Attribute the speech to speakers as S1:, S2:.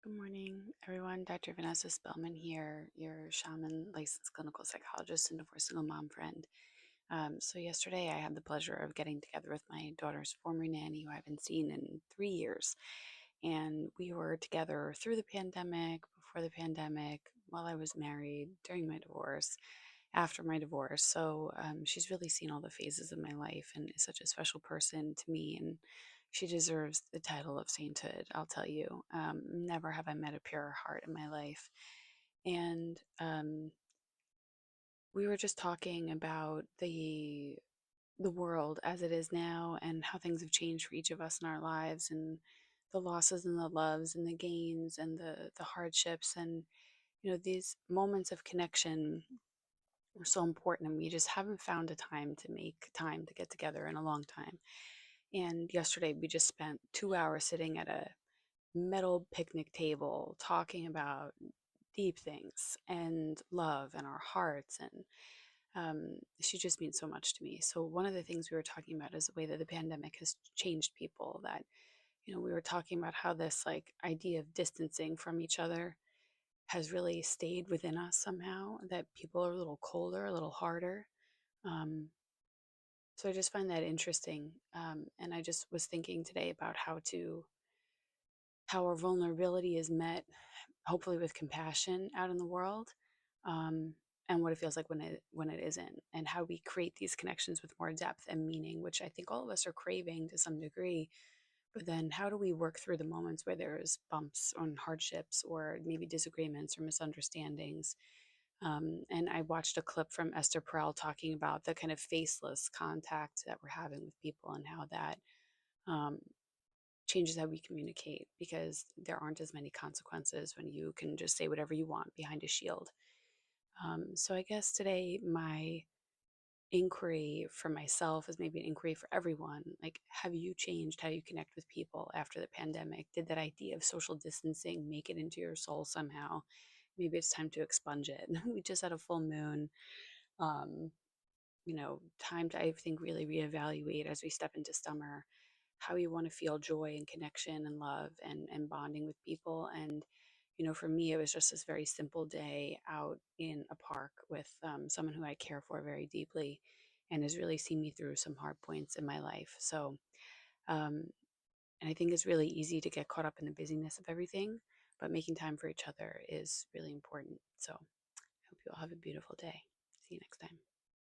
S1: Good morning, everyone. Dr. Vanessa Spellman here, your shaman, licensed clinical psychologist, and divorced single mom friend. So yesterday, I had the pleasure of getting together with my daughter's former nanny, who I haven't seen in 3 years, and we were together through the pandemic, before the pandemic, while I was married, during my divorce, after my divorce. So she's really seen all the phases of my life and is such a special person to me. And she deserves the title of sainthood, I'll tell you. Never have I met a purer heart in my life. And we were just talking about the world as it is now and how things have changed for each of us in our lives, and the losses and the loves and the gains and the hardships, and these moments of connection are so important, and we just haven't found a time to make time to get together in a long time. And yesterday we just spent 2 hours sitting at a metal picnic table talking about deep things and love and our hearts, and she just means so much to me. So one of the things we were talking about is the way that the pandemic has changed people. That we were talking about how this like idea of distancing from each other has really stayed within us somehow, that people are a little colder, a little harder. um, so I just find that interesting. And I just was thinking today about how our vulnerability is met, hopefully with compassion out in the world, um, and what it feels like when it isn't, and how we create these connections with more depth and meaning, which I think all of us are craving to some degree. But then, how do we work through the moments where there's bumps or hardships or maybe disagreements or misunderstandings? And I watched a clip from Esther Perel talking about the kind of faceless contact that we're having with people, and how that um, changes how we communicate, because there aren't as many consequences when you can just say whatever you want behind a shield. So I guess today my inquiry for myself is maybe an inquiry for everyone. Like, have you changed how you connect with people after the pandemic? Did that idea of social distancing make it into your soul somehow? Maybe it's time to expunge it. We just had a full moon. Um, Time to, I think, really reevaluate as we step into summer how you want to feel joy and connection and love and bonding with people. And for me, it was just this very simple day out in a park with someone who I care for very deeply and has really seen me through some hard points in my life. So, um, and I think it's really easy to get caught up in the busyness of everything, but making time for each other is really important. So, I hope you all have a beautiful day. See you next time.